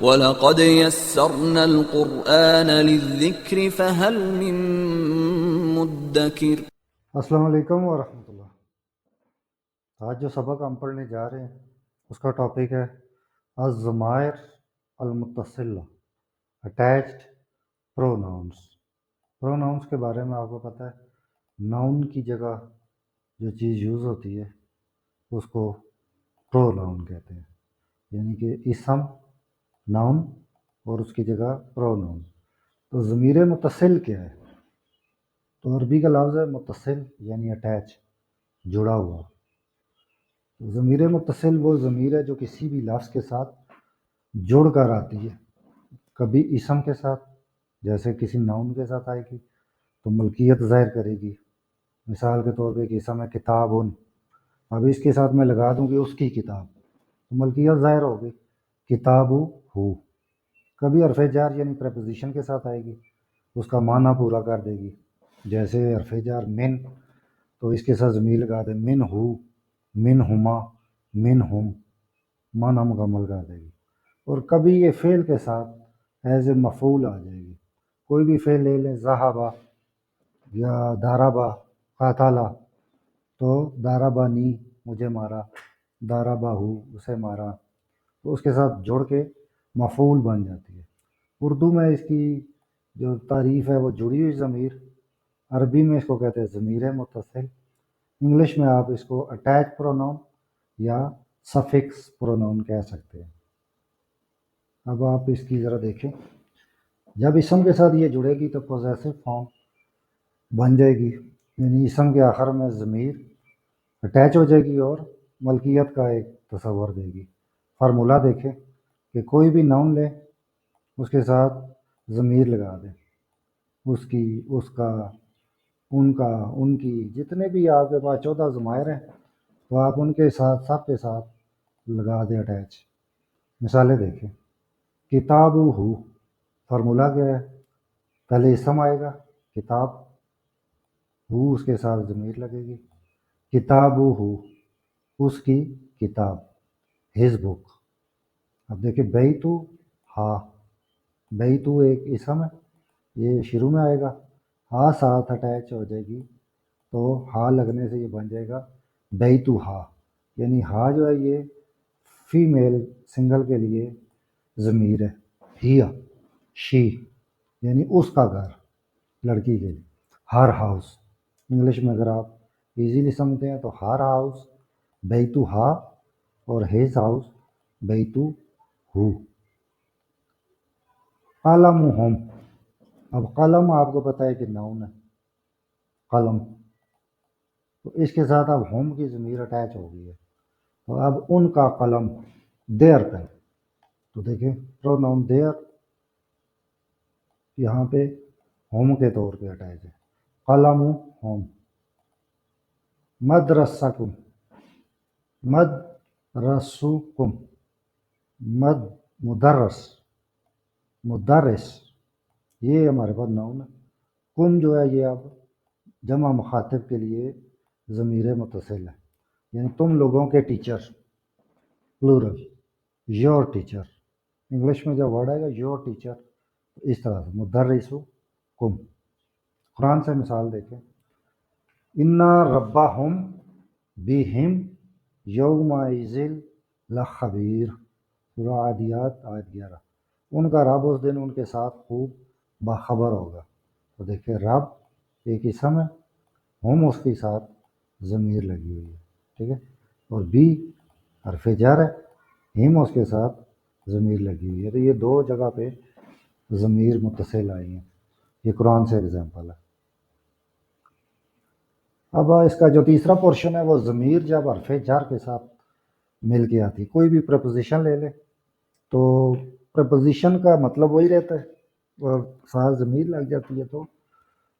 وَلَقَدْ يَسَّرْنَا الْقُرْآنَ لِلذِّكْرِ فَهَلْ مِن مُّدَّكِرٍ۔ السلام علیکم ورحمۃ اللہ۔ آج جو سبق ہم پڑھنے جا رہے ہیں اس کا ٹاپک ہے الضمائر المتصلہ، اٹیچڈ پروناؤنس۔ پروناؤنس کے بارے میں آپ کو پتہ ہے، ناؤن کی جگہ جو چیز یوز ہوتی ہے اس کو پروناؤن کہتے ہیں، یعنی کہ اسم ناؤن اور اس کی جگہ پروناؤن۔ تو ضمیر متصل کیا ہے؟ تو عربی کا لفظ ہے متصل، یعنی اٹیچ، جڑا ہوا۔ ضمیر متصل وہ ضمیر ہے جو کسی بھی لفظ کے ساتھ جڑ کر آتی ہے، کبھی اسم کے ساتھ، جیسے کسی ناؤن کے ساتھ آئے گی تو ملکیت ظاہر کرے گی۔ مثال کے طور پہ ایک اسم ہے کتاب، اب اس کے ساتھ میں لگا دوں کہ اس کی کتاب، تو ملکیت ظاہر ہوگی، کتاب ہو۔ کبھی حرف جار یعنی پریپوزیشن کے ساتھ آئے گی، اس کا معنی پورا کر دے گی، جیسے حرف جار من، تو اس کے ساتھ ضمیر لگا دیں من ہو، من ہما، من ہم، معنی مکمل کر دے گی۔ اور کبھی یہ فعل کے ساتھ ایز اے مفعول آ جائے گی، کوئی بھی فعل لے لیں، ذہبا یا داربا، قاتلا، تو داربانی مجھے مارا، دارباہو اسے مارا، تو اس کے ساتھ جوڑ کے مفعول بن جاتی ہے۔ اردو میں اس کی جو تعریف ہے وہ جڑی ہوئی ضمیر، عربی میں اس کو کہتے ہیں ضمیر متصل، انگلش میں آپ اس کو اٹیچ پروناؤن یا سفکس پروناؤن کہہ سکتے ہیں۔ اب آپ اس کی ذرا دیکھیں، جب اسم کے ساتھ یہ جڑے گی تو پوزیسو فارم بن جائے گی، یعنی اسم کے آخر میں ضمیر اٹیچ ہو جائے گی اور ملکیت کا ایک تصور دے گی۔ فارمولہ دیکھیں کہ کوئی بھی ناؤن لیں، اس کے ساتھ ضمیر لگا دیں، اس کی، اس کا، ان کا، ان کی، جتنے بھی آپ کے پاس 14 ضمائر ہیں تو آپ ان کے ساتھ، سب کے ساتھ لگا دیں اٹیچ۔ مثالیں دیکھیں، کتاب ہو، فارمولہ کیا ہے؟ پہلے اسم آئے گا کتاب، ہو اس کے ساتھ ضمیر لگے گی، کتاب ہو، اس کی کتاب، ہز بک۔ اب دیکھیں بیتو ہا، بیتو ایک اسم ہے، یہ شروع میں آئے گا، ہا ساتھ اٹیچ ہو جائے گی تو ہا لگنے سے یہ بن جائے گا بیتو ہا، یعنی ہا جو ہے یہ فیمیل سنگل کے لیے ضمیر ہے، ہیا، شی، یعنی اس کا گھر، لڑکی کے لیے۔ ہر ہاؤس، انگلش میں اگر آپ ایزیلی سمجھتے ہیں تو ہر ہاؤس بیتو ہا اور ہیز ہاؤس بیتو ہو۔ قلم ہم، اب قلم آپ کو پتہ ہے کہ ناؤن ہے، قلم، تو اس کے ساتھ اب ہم کی ضمیر اٹیچ ہو گئی ہے، تو اب ان کا قلم، دیر کا، تو دیکھیں پروناؤن دیر یہاں پہ ہوم کے طور پہ اٹیچ ہے، قلم ہوم۔ مدرسکم، مدرسکم، مدرس، مدرس، یہ ہمارے پاس ناؤن ہے۔ کم جو ہے یہ اب جمع مخاطب کے لیے ضمیر متصل ہے، یعنی تم لوگوں کے teacher, plural, your teacher, English میں جب ورڈ آئے گا یور ٹیچر، اس طرح سے مدرسو کم۔ قرآن سے مثال دیکھیں، انا ربہم بہم یومئذ لخبیر، سورہ عادیات آیت 11، ان کا رب اس دن ان کے ساتھ خوب باخبر ہوگا۔ تو دیکھیں رب ایک اسم ہے، ہم اس کے ساتھ ضمیر لگی ہوئی ہے، ٹھیک ہے، اور بی حرف جر ہے، ہم اس کے ساتھ ضمیر لگی ہوئی ہے، تو یہ دو جگہ پہ ضمیر متصل آئی ہیں، یہ قرآن سے اگزامپل ہے۔ اب اس کا جو تیسرا پورشن ہے وہ ضمیر جب حرف جر کے ساتھ مل کے آتی، کوئی بھی پریپوزیشن لے لے تو پریپوزیشن کا مطلب وہی رہتا ہے اور ساتھ ضمیر لگ جاتی ہے تو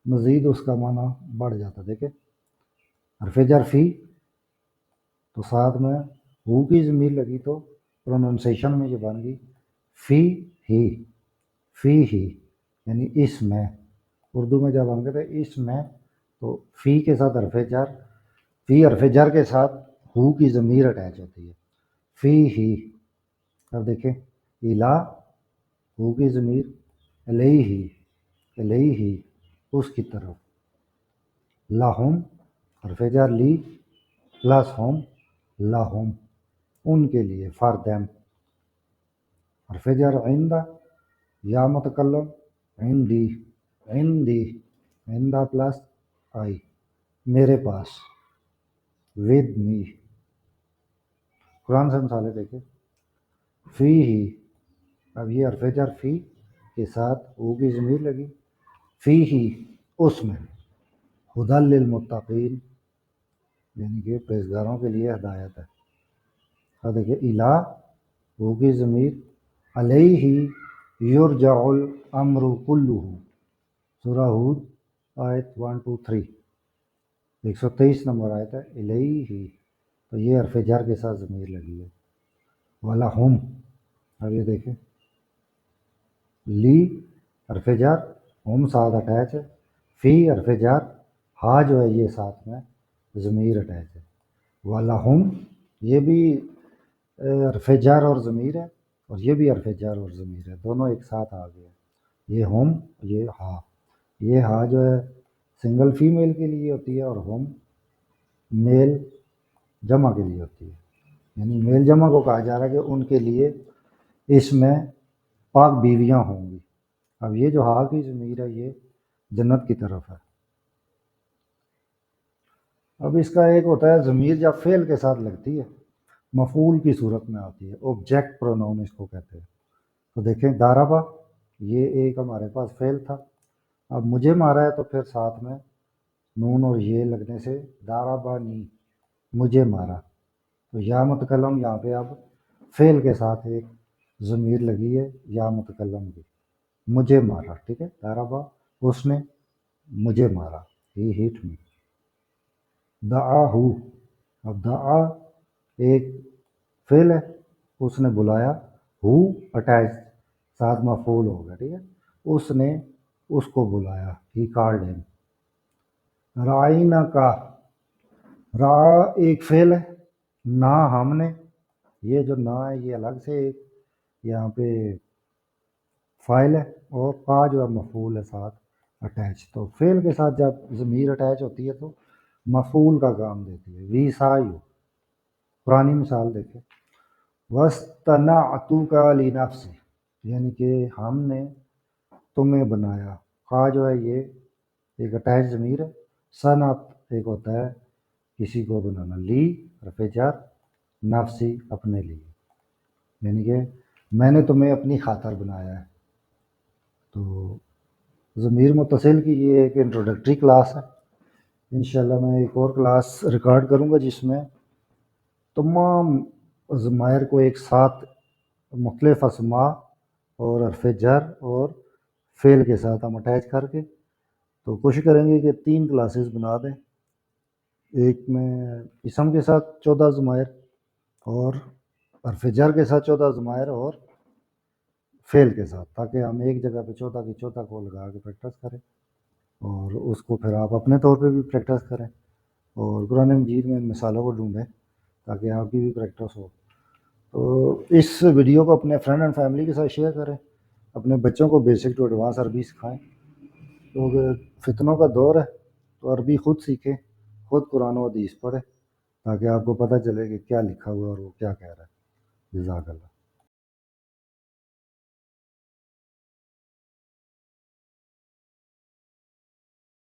مزید اس کا معنی بڑھ جاتا ہے۔ دیکھیں حرف جر فی، تو ساتھ میں ہو کی ضمیر لگی تو پروننسیشن میں یہ بن گئی فی ہی، فی ہی، یعنی اس میں، اردو میں جب ہم کہتے ہیں اس میں، تو فی کے ساتھ حرف جر، فی حرف جر کے ساتھ ہو کی ضمیر اٹیچ ہوتی ہے، فی ہی۔ اب دیکھیں الا ہو کی ضمیر الیہ اس کی طرف، لہم حرف جر لی پلس ہم لہم ان کے لیے، فار دیم، حرف جر عند یا متکلم عندی عندی عندہ پلس آئی میرے پاس، ود می، قرآن سے مثالیں دیکھیں، فی ہی، اب یہ حرف جر فی کے ساتھ او کی ضمیر لگی، فی ہی اس میں، ہدی للمتقین یعنی کہ پرہیزگاروں کے لیے ہدایت ہے۔ اور دیکھیے الہ او کی ضمیر، علیہ یرجع الامر کلہ، سورہ ہود آیت 123، 123 نمبر آیت ہے، الیہ، تو یہ حرف جر کے ساتھ ضمیر لگی ہے، وَلَهُمْ، اب یہ دیکھیں لی حرف جر ہم ساتھ اٹیچ ہے، فی حرف جر ہا جو ہے یہ ساتھ میں ضمیر اٹیچ ہے، وَلَهُمْ یہ بھی حرف جر اور ضمیر ہے، اور یہ بھی حرف جر اور ضمیر ہے، دونوں ایک ساتھ آ گئے، یہ ہم یہ ہا، یہ ہا جو ہے سنگل فیمیل کے لیے ہوتی ہے، اور ہم میل جمع کے لیے ہوتی ہے، یعنی میل جمع کو کہا جا رہا ہے کہ ان کے لیے اس میں پاک بیویاں ہوں گی۔ اب یہ جو ہا کی ضمیر ہے یہ جنت کی طرف ہے۔ اب اس کا ایک ہوتا ہے ضمیر جب فعل کے ساتھ لگتی ہے، مفعول کی صورت میں آتی ہے، آبجیکٹ پروناؤن اس کو کہتے ہیں۔ تو دیکھیں داربا، یہ ایک ہمارے پاس فعل تھا، اب مجھے مارا ہے تو پھر ساتھ میں نون اور یہ لگنے سے داربانی، مجھے مارا، تو یا متکلم یہاں پہ اب فعل کے ساتھ ایک ضمیر لگی ہے یا متکلم کی، مجھے مارا، ٹھیک ہے، داربا اس نے مجھے مارا، ہی ہٹ می، دعاہو، اب دعا ایک فعل ہے، اس نے بلایا، ہو اٹیچ ساتھ مفعول ہوگا، ٹھیک ہے، اس نے اس کو بلایا، ہی کالڈ ہم، رائنا کا، را ایک فعل ہے، نہ ہم نے، یہ جو نہ ہے یہ الگ سے ایک یہاں پہ فاعل ہے، اور کا جو ہے مفعول ہے ساتھ اٹیچ، تو فعل کے ساتھ جب ضمیر اٹیچ ہوتی ہے تو مفعول کا کام دیتی ہے، وی سایو، پرانی مثال دیکھیں، وَاسْتَنَعْتُكَ لِنَفْسِي، یعنی کہ ہم نے تمہیں بنایا، کا جو ہے یہ ایک اٹیچ ضمیر ہے، صنعت ایک ہوتا ہے کسی کو بنانا، لی حرف جر نفسی اپنے لیے، یعنی کہ میں نے تمہیں اپنی خاطر بنایا ہے۔ تو ضمیر متصل کی یہ ایک انٹروڈکٹری کلاس ہے، انشاءاللہ میں ایک اور کلاس ریکارڈ کروں گا جس میں تمام ضمائر کو ایک ساتھ مختلف اسماء اور حرف جر اور فعل کے ساتھ ہم اٹیچ کر کے تو کوشش کریں گے کہ 3 کلاسز بنا دیں، ایک میں اسم کے ساتھ 14 ضمائر اور حرف جر کے ساتھ 14 ضمائر اور فعل کے ساتھ، تاکہ ہم ایک جگہ پہ 14 کی 14 کو لگا کے پریکٹس کریں، اور اس کو پھر آپ اپنے طور پہ بھی پریکٹس کریں، اور قرآن مجید میں ان مثالوں کو ڈھونڈیں تاکہ آپ کی بھی پریکٹس ہو۔ تو اس ویڈیو کو اپنے فرینڈ اینڈ فیملی کے ساتھ شیئر کریں، اپنے بچوں کو بیسک ٹو ایڈوانس عربی سکھائیں، کیونکہ فتنوں کا دور ہے، تو عربی خود سیکھیں، خود قرآن و حدیث پڑھیں، تاکہ آپ کو پتہ چلے کہ کیا لکھا ہوا ہے اور وہ کیا کہہ رہا ہے۔ جزاک اللہ۔